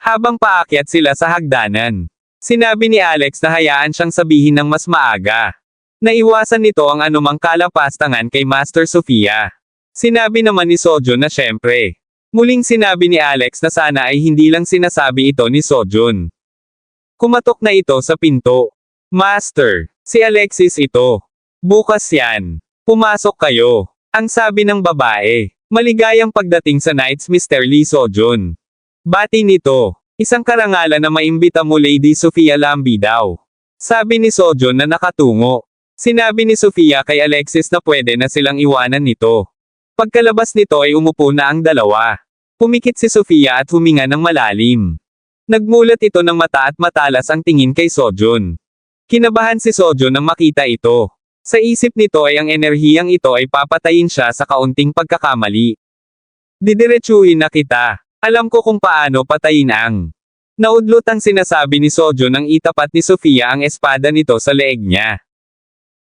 Habang paakyat sila sa hagdanan, sinabi ni Alex na hayaan siyang sabihin ng mas maaga. Naiwasan nito ang anumang kalapastangan kay Master Sophia. Sinabi naman ni Sojun na syempre. Muling sinabi ni Alex na sana ay hindi lang sinasabi ito ni Sojun. Kumatok na ito sa pinto. Master, si Alexis ito. Bukas yan. Pumasok kayo. Ang sabi ng babae. Maligayang pagdating sa Night's Mr. Lee Sojun. Bati nito. Isang karangalan na maimbita mo Lady Sophia Lambi daw. Sabi ni Sojun na nakatungo. Sinabi ni Sophia kay Alexis na pwede na silang iwanan nito. Pagkalabas nito ay umupo na ang dalawa. Pumikit si Sophia at huminga ng malalim. Nagmulat ito ng mata at matalas ang tingin kay Sojun. Kinabahan si Sojun nang makita ito. Sa isip nito ay ang enerhiyang ito ay papatayin siya sa kaunting pagkakamali. Didiretsuhin na kita. Alam ko kung paano patayin ang. Naudlot ang sinasabi ni Sojun nang itapat ni Sophia ang espada nito sa leeg niya.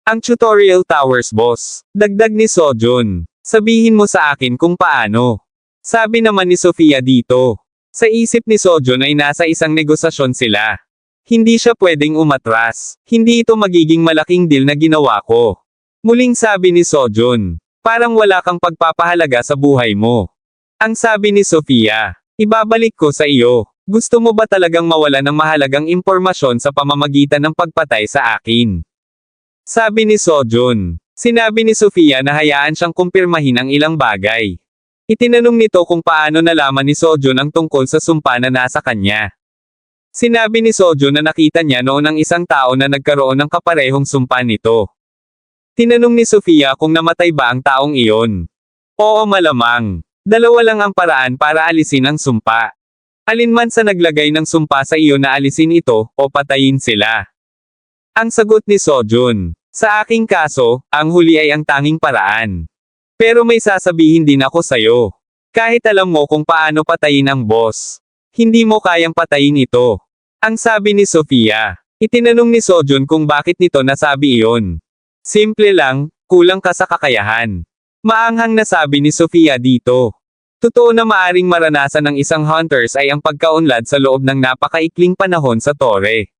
Ang tutorial towers boss. Dagdag ni Sojun. Sabihin mo sa akin kung paano. Sabi naman ni Sophia dito. Sa isip ni Sojun ay nasa isang negosasyon sila. Hindi siya pwedeng umatras. Hindi ito magiging malaking deal na ginawa ko. Muling sabi ni Sojun. Parang wala kang pagpapahalaga sa buhay mo. Ang sabi ni Sophia. Ibabalik ko sa iyo. Gusto mo ba talagang mawala ng mahalagang impormasyon sa pamamagitan ng pagpatay sa akin? Sabi ni Sojun. Sinabi ni Sophia na hayaan siyang kumpirmahin ang ilang bagay. Itinanong nito kung paano nalaman ni Sojun ang tungkol sa sumpa na nasa kanya. Sinabi ni Sojun na nakita niya noon ang isang tao na nagkaroon ng kaparehong sumpa nito. Tinanong ni Sophia kung namatay ba ang taong iyon. Oo malamang. Dalawa lang ang paraan para alisin ang sumpa. Alinman sa naglagay ng sumpa sa iyo na alisin ito, o patayin sila. Ang sagot ni Sojun. Sa aking kaso, ang huli ay ang tanging paraan. Pero may sasabihin din ako sa'yo. Kahit alam mo kung paano patayin ang boss, hindi mo kayang patayin ito. Ang sabi ni Sophia. Itinanong ni Sojun kung bakit nito nasabi iyon. Simple lang, kulang ka sa kakayahan. Maanghang na sabi ni Sophia dito. Totoo na maaring maranasan ng isang hunters ay ang pagkaunlad sa loob ng napakaikling panahon sa tore.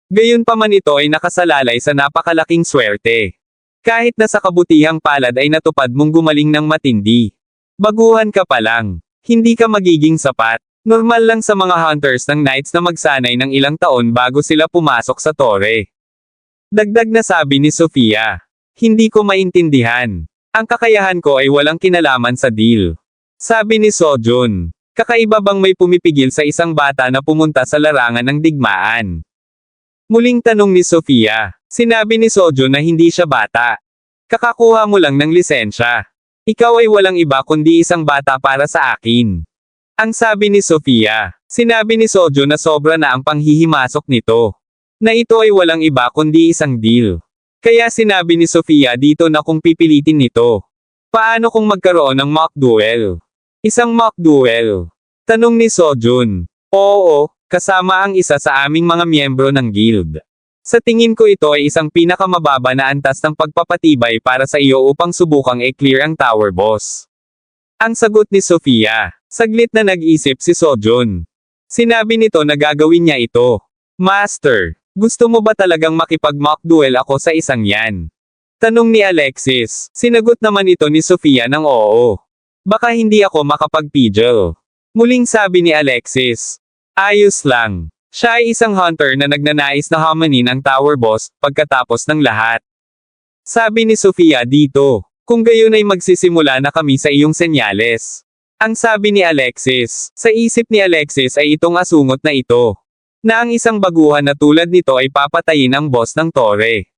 Gayunpaman ito ay nakasalalay sa napakalaking swerte. Kahit na sa kabutihang palad ay natupad mong gumaling ng matindi. Baguhan ka pa lang. Hindi ka magiging sapat. Normal lang sa mga hunters ng knights na magsanay ng ilang taon bago sila pumasok sa tore. Dagdag na sabi ni Sophia. Hindi ko maintindihan. Ang kakayahan ko ay walang kinalaman sa deal. Sabi ni Sojun. Kakaiba bang may pumipigil sa isang bata na pumunta sa larangan ng digmaan? Muling tanong ni Sophia. Sinabi ni Sojun na hindi siya bata. Kakakuha mo lang ng lisensya. Ikaw ay walang iba kundi isang bata para sa akin. Ang sabi ni Sophia. Sinabi ni Sojun na sobra na ang panghihimasok nito. Na ito ay walang iba kundi isang deal. Kaya sinabi ni Sophia dito na kung pipilitin nito. Paano kung magkaroon ng mock duel? Isang mock duel. Tanong ni Sojun. Oo. Kasama ang isa sa aming mga miyembro ng guild. Sa tingin ko ito ay isang pinakamababa na antas ng pagpapatibay para sa iyo upang subukang i-clear ang tower boss. Ang sagot ni Sophia. Saglit na nag-isip si Sojun. Sinabi nito na gagawin niya ito. Master, gusto mo ba talagang makipag-mock duel ako sa isang yan? Tanong ni Alexis. Sinagot naman ito ni Sophia ng oo. Baka hindi ako makapag-pidgel. Muling sabi ni Alexis. Ayos lang. Siya ay isang hunter na nagnanais na hamanin ang tower boss, pagkatapos ng lahat. Sabi ni Sophia dito, kung gayon ay magsisimula na kami sa iyong senyales. Ang sabi ni Alexis, sa isip ni Alexis ay itong asungot na ito. Na ang isang baguhan na tulad nito ay papatayin ang boss ng tore.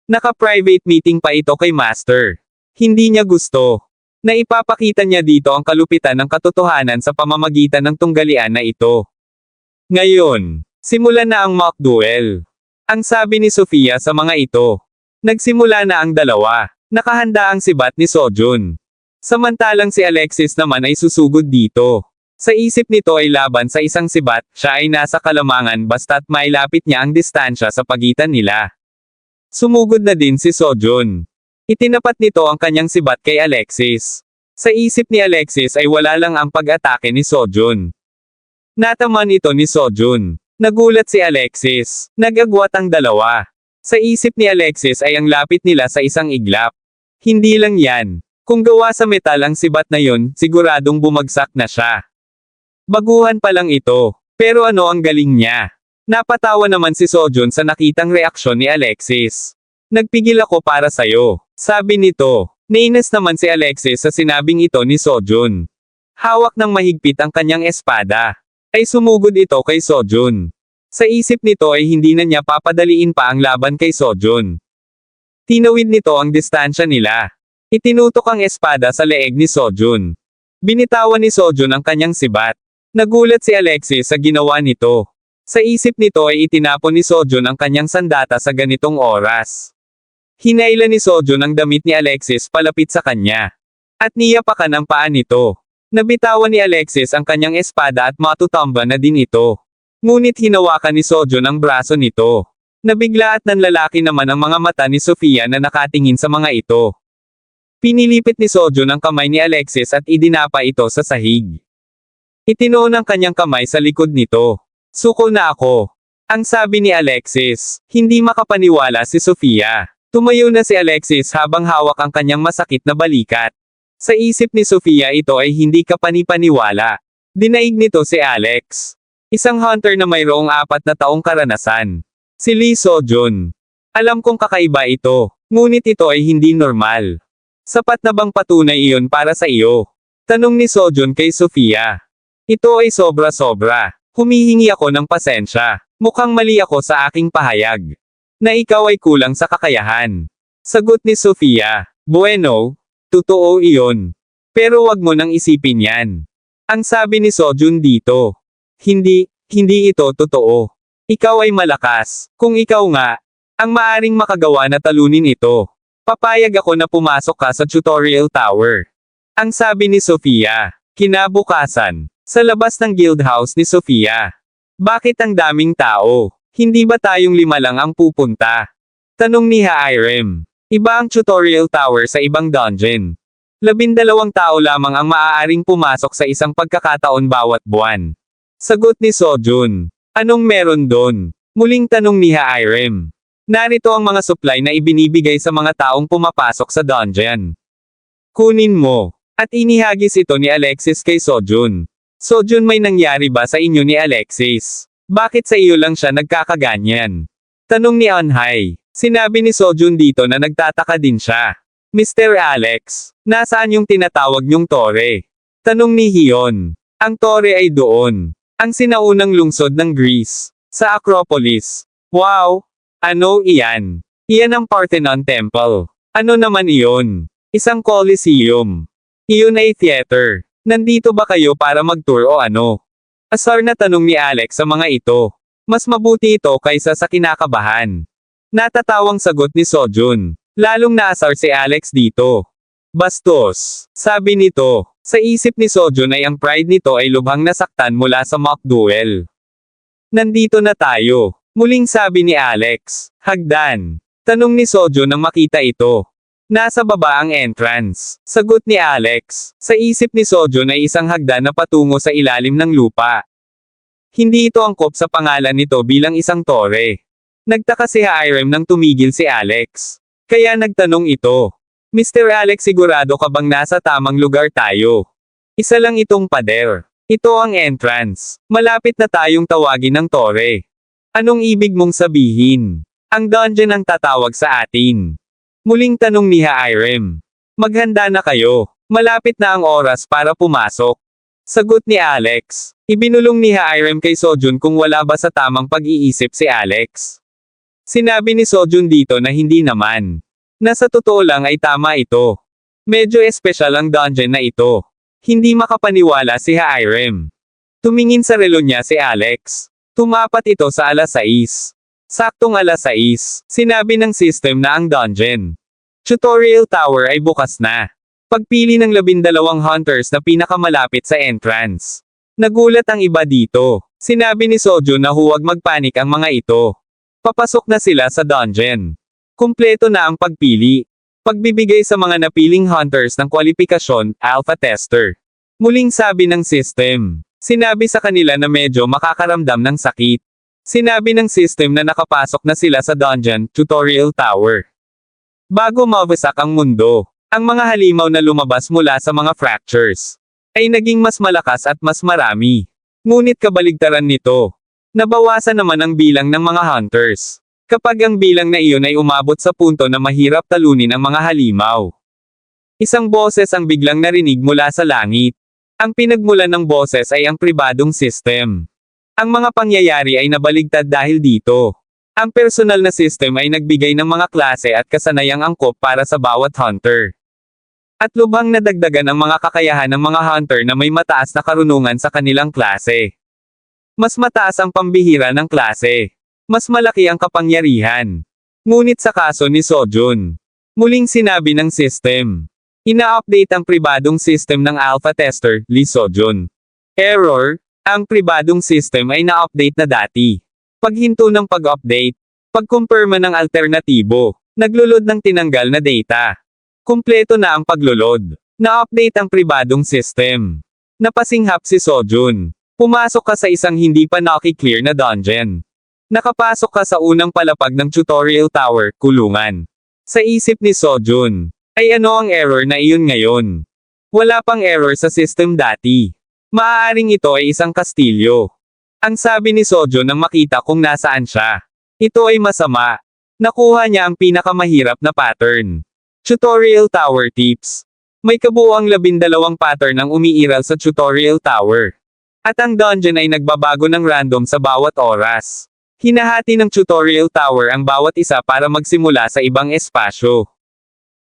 Naka-private meeting pa ito kay Master. Hindi niya gusto. Na ipapakita niya dito ang kalupitan ng katotohanan sa pamamagitan ng tunggalian na ito. Ngayon, simulan na ang mock duel. Ang sabi ni Sophia sa mga ito. Nagsimula na ang dalawa. Nakahanda ang sibat ni Sojun. Samantalang si Alexis naman ay susugod dito. Sa isip nito ay laban sa isang sibat, siya ay nasa kalamangan basta't mailapit niya ang distansya sa pagitan nila. Sumugod na din si Sojun. Itinapat nito ang kanyang sibat kay Alexis. Sa isip ni Alexis ay wala lang ang pag-atake ni Sojun. Nataman ito ni Sojun. Nagulat si Alexis. Nag-agwat ang dalawa. Sa isip ni Alexis ay ang lapit nila sa isang iglap. Hindi lang yan. Kung gawa sa metal ang sibat na yun, siguradong bumagsak na siya. Baguhan pa lang ito. Pero ano ang galing niya? Napatawa naman si Sojun sa nakitang reaksyon ni Alexis. Nagpigil ako para sayo. Sabi nito. Nainis naman si Alexis sa sinabing ito ni Sojun. Hawak ng mahigpit ang kanyang espada. Ay sumugod ito kay Sojun. Sa isip nito ay hindi na niya papadaliin pa ang laban kay Sojun. Tinawid nito ang distansya nila. Itinutok ang espada sa leeg ni Sojun. Binitawan ni Sojun ang kanyang sibat. Nagulat si Alexis sa ginawa nito. Sa isip nito ay itinapon ni Sojun ang kanyang sandata sa ganitong oras. Hinailan ni Sojun ang damit ni Alexis palapit sa kanya. At niyapakan ang paa nito. Nabitawan ni Alexis ang kanyang espada at matutamba na din ito. Ngunit hinawakan ni Sojun ang braso nito. Nabigla at nanlalaki naman ang mga mata ni Sofia na nakatingin sa mga ito. Pinilipit ni Sojun ang kamay ni Alexis at idinapa ito sa sahig. Itinoon ang kanyang kamay sa likod nito. Suko na ako. Ang sabi ni Alexis. Hindi makapaniwala si Sofia. Tumayo na si Alexis habang hawak ang kanyang masakit na balikat. Sa isip ni Sofia ito ay hindi kapanipaniwala. Dinaig nito si Alex. Isang hunter na mayroong 4 na taong karanasan. Si Lee Sojun. Alam kong kakaiba ito. Ngunit ito ay hindi normal. Sapat na bang patunay iyon para sa iyo? Tanong ni Sojun kay Sofia. Ito ay sobra-sobra. Humihingi ako ng pasensya. Mukhang mali ako sa aking pahayag. Na ikaw ay kulang sa kakayahan. Sagot ni Sofia. Bueno, totoo iyon. Pero wag mo nang isipin yan. Ang sabi ni Sojun dito. Hindi ito totoo. Ikaw ay malakas. Kung ikaw nga, ang maaring makagawa na talunin ito. Papayag ako na pumasok ka sa tutorial tower. Ang sabi ni Sofia. Kinabukasan. Sa labas ng guild house ni Sofia. Bakit ang daming tao? Hindi ba tayong 5 lang ang pupunta? Tanong ni Hairem. Iba ang tutorial tower sa ibang dungeon. 12 tao lamang ang maaaring pumasok sa isang pagkakataon bawat buwan. Sagot ni Sojun. Anong meron doon? Muling tanong ni Hairem. Narito ang mga supply na ibinibigay sa mga taong pumapasok sa dungeon. Kunin mo. At inihagis ito ni Alexis kay Sojun. Sojun, may nangyari ba sa inyo ni Alexis? Bakit sa iyo lang siya nagkakaganyan? Tanong ni Anhai. Sinabi ni Sojun dito na nagtataka din siya. Mr. Alex, nasaan yung tinatawag niyong tore? Tanong ni Hion. Ang tore ay doon. Ang sinaunang lungsod ng Greece. Sa Acropolis. Wow! Ano iyan? Iyan ang Parthenon Temple. Ano naman iyon? Isang Coliseum. Iyon ay theater. Nandito ba kayo para mag-tour o ano? Asar na tanong ni Alex sa mga ito. Mas mabuti ito kaysa sa kinakabahan. Natatawang sagot ni Sojun. Lalong naasar si Alex dito. Bastos. Sabi nito. Sa isip ni Sojun ay ang pride nito ay lubhang nasaktan mula sa mock duel. Nandito na tayo. Muling sabi ni Alex. Hagdan. Tanong ni Sojun nang makita ito. Nasa baba ang entrance. Sagot ni Alex. Sa isip ni Sojun ay isang hagdan na patungo sa ilalim ng lupa. Hindi ito angkop sa pangalan nito bilang isang tore. Nagtaka si Hairem nang tumigil si Alex. Kaya nagtanong ito. Mr. Alex, sigurado ka bang nasa tamang lugar tayo? Isa lang itong pader. Ito ang entrance. Malapit na tayong tawagin ng tore. Anong ibig mong sabihin? Ang dungeon ang tatawag sa atin. Muling tanong ni Hairem. Maghanda na kayo. Malapit na ang oras para pumasok. Sagot ni Alex. Ibinulong ni Hairem kay Sojun kung wala ba sa tamang pag-iisip si Alex. Sinabi ni Sojun dito na hindi naman. Na sa totoo lang ay tama ito. Medyo espesyal ang dungeon na ito. Hindi makapaniwala si Hairem. Tumingin sa relo niya si Alex. Tumapat ito sa 6:00. Saktong 6:00. Sinabi ng system na ang dungeon tutorial tower ay bukas na. Pagpili ng 12 hunters na pinakamalapit sa entrance. Nagulat ang iba dito. Sinabi ni Sojun na huwag magpanik ang mga ito. Papasok na sila sa dungeon. Kumpleto na ang pagpili. Pagbibigay sa mga napiling hunters ng kwalifikasyon, alpha tester. Muling sabi ng system. Sinabi sa kanila na medyo makakaramdam ng sakit. Sinabi ng system na nakapasok na sila sa dungeon, tutorial tower. Bago mawasak ang mundo, ang mga halimaw na lumabas mula sa mga fractures ay naging mas malakas at mas marami. Ngunit kabaligtaran nito, nabawasan naman ang bilang ng mga hunters. Kapag ang bilang na iyon ay umabot sa punto na mahirap talunin ang mga halimaw. Isang boses ang biglang narinig mula sa langit. Ang pinagmulan ng boses ay ang pribadong system. Ang mga pangyayari ay nabaligtad dahil dito. Ang personal na system ay nagbigay ng mga klase at kasanayang angkop para sa bawat hunter. At lubhang nadagdagan ang mga kakayahan ng mga hunter na may mataas na karunungan sa kanilang klase. Mas mataas ang pambihira ng klase. Mas malaki ang kapangyarihan. Ngunit sa kaso ni Sojun, muling sinabi ng system. Ina-update ang pribadong system ng alpha tester, Lee Sojun. Error, ang pribadong system ay na-update na dati. Paghinto ng pag-update, pagkumpirma ng alternatibo, naglulod ng tinanggal na data. Kumpleto na ang paglulod. Na-update ang pribadong system. Napasinghap si Sojun. Pumasok ka sa isang hindi pa naki-clear na dungeon. Nakapasok ka sa unang palapag ng tutorial tower, kulungan. Sa isip ni Sojun, ay ano ang error na iyon ngayon? Wala pang error sa system dati. Maaaring ito ay isang kastilyo. Ang sabi ni Sojun nang makita kung nasaan siya. Ito ay masama. Nakuha niya ang pinakamahirap na pattern. Tutorial Tower Tips. May kabuuang 12 pattern ang umiiral sa Tutorial Tower. At ang dungeon ay nagbabago ng random sa bawat oras. Hinahati ng Tutorial Tower ang bawat isa para magsimula sa ibang espasyo.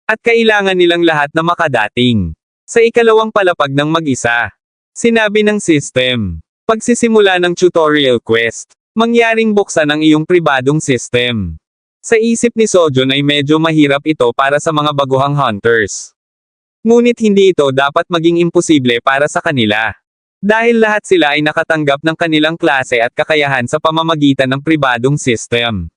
At kailangan nilang lahat na makadating. Sa ikalawang palapag ng mag-isa. Sinabi ng system. Pagsisimula ng tutorial quest, mangyaring buksan ang iyong pribadong system. Sa isip ni Sojun ay medyo mahirap ito para sa mga baguhang hunters. Ngunit hindi ito dapat maging imposible para sa kanila. Dahil lahat sila ay nakatanggap ng kanilang klase at kakayahan sa pamamagitan ng pribadong system.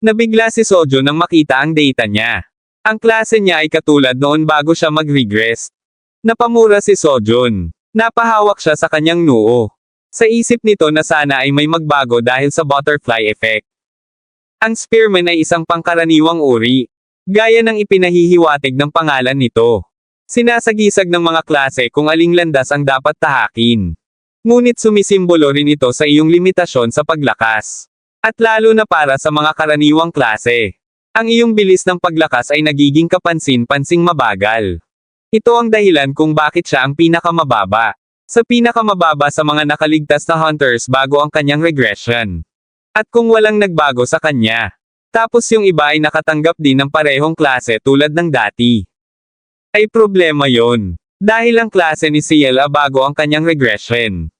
Nabigla si Sojun nang makita ang data niya. Ang klase niya ay katulad noon bago siya mag-regress. Napamura si Sojun. Napahawak siya sa kanyang noo. Sa isip nito na sana ay may magbago dahil sa butterfly effect. Ang spearman ay isang pangkaraniwang uri. Gaya ng ipinahihiwatig ng pangalan nito. Sinasagisag ng mga klase kung aling landas ang dapat tahakin. Ngunit sumisimbolo rin ito sa iyong limitasyon sa paglakas. At lalo na para sa mga karaniwang klase. Ang iyong bilis ng paglakas ay nagiging kapansin-pansing mabagal. Ito ang dahilan kung bakit siya ang pinakamababa. Sa pinakamababa sa mga nakaligtas na hunters bago ang kanyang regression. At kung walang nagbago sa kanya. Tapos yung iba ay nakatanggap din ng parehong klase tulad ng dati. Ay problema yon. Dahil ang klase ni Ciela bago ang kanyang regression.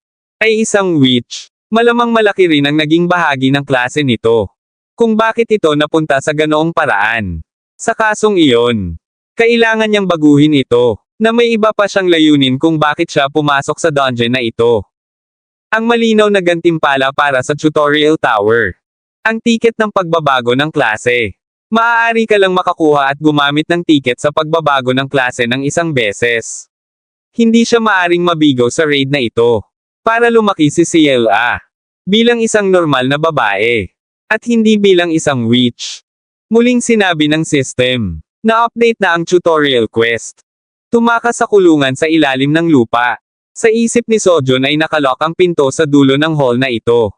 Ay isang witch. Malamang malaki rin ang naging bahagi ng klase nito. Kung bakit ito napunta sa ganoong paraan. Sa kasong iyon. Kailangan niyang baguhin ito, na may iba pa siyang layunin kung bakit siya pumasok sa dungeon na ito. Ang malinaw na gantimpala para sa tutorial tower. Ang tiket ng pagbabago ng klase. Maaari ka lang makakuha at gumamit ng tiket sa pagbabago ng klase ng isang beses. Hindi siya maaring mabigo sa raid na ito. Para lumaki si Ciela. Bilang isang normal na babae. At hindi bilang isang witch. Muling sinabi ng system. Na-update na ang tutorial quest. Tumakas sa kulungan sa ilalim ng lupa. Sa isip ni Sojun ay nakalock ang pinto sa dulo ng hall na ito.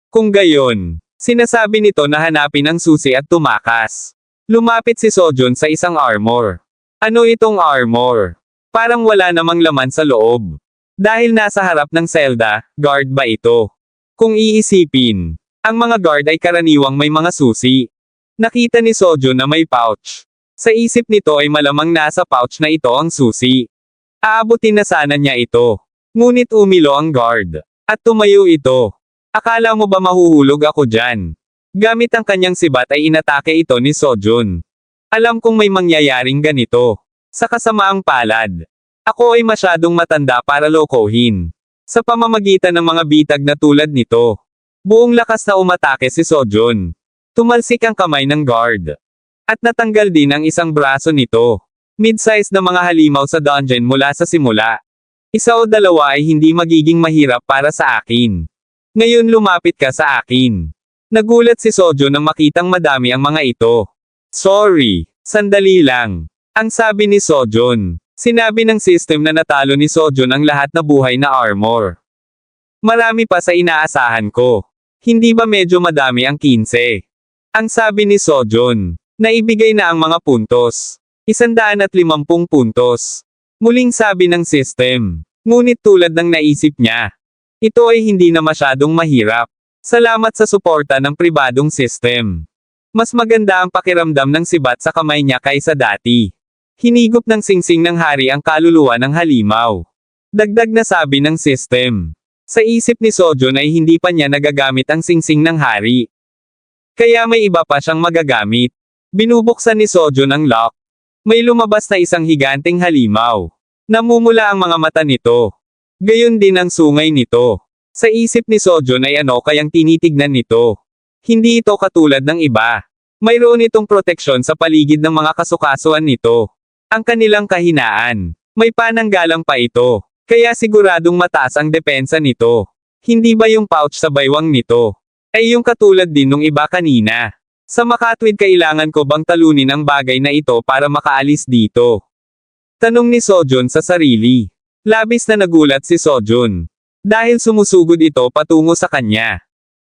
Kung gayon, sinasabi nito na hanapin ang susi at tumakas. Lumapit si Sojun sa isang armor. Ano itong armor? Parang wala namang laman sa loob. Dahil nasa harap ng selda, guard ba ito? Kung iisipin, ang mga guard ay karaniwang may mga susi. Nakita ni Sojun na may pouch. Sa isip nito ay malamang nasa pouch na ito ang susi. Aabutin na sana niya ito. Ngunit umilo ang guard. At tumayo ito. Akala mo ba mahuhulog ako dyan? Gamit ang kanyang sibat ay inatake ito ni Sojun. Alam kong may mangyayaring ganito. Sa kasamaang palad. Ako ay masyadong matanda para lokohin. Sa pamamagitan ng mga bitag na tulad nito. Buong lakas na umatake si Sojun. Tumalsik ang kamay ng guard. At natanggal din ang isang braso nito. Mid-size na mga halimaw sa dungeon mula sa simula. Isa o dalawa ay hindi magiging mahirap para sa akin. Ngayon lumapit ka sa akin. Nagulat si Sojun nang makitang madami ang mga ito. Sorry, sandali lang. Ang sabi ni Sojun. Sinabi ng system na natalo ni Sojun ang lahat na buhay na armor. Marami pa sa inaasahan ko. Hindi ba medyo madami ang 15? Ang sabi ni Sojun. Naibigay na ang mga puntos. 150 puntos. Muling sabi ng system. Ngunit tulad ng naisip niya. Ito ay hindi na masyadong mahirap. Salamat sa suporta ng pribadong system. Mas maganda ang pakiramdam ng sibat sa kamay niya kaysa dati. Hinigop ng singsing ng hari ang kaluluwa ng halimaw. Dagdag na sabi ng system. Sa isip ni Sojun ay hindi pa niya nagagamit ang singsing ng hari. Kaya may iba pa siyang magagamit. Binubuksan ni Sojun ang lock. May lumabas na isang higanteng halimaw. Namumula ang mga mata nito. Gayon din ang sungay nito. Sa isip ni Sojun ay ano kayang tinitignan nito. Hindi ito katulad ng iba. Mayroon itong proteksyon sa paligid ng mga kasukasuan nito. Ang kanilang kahinaan. May pananggalang pa ito. Kaya siguradong mataas ang depensa nito. Hindi ba yung pouch sa baywang nito? Ay yung katulad din nung iba kanina. Sa makatwid kailangan ko bang talunin ang bagay na ito para makaalis dito? Tanong ni Sojun sa sarili. Labis na nagulat si Sojun. Dahil sumusugod ito patungo sa kanya.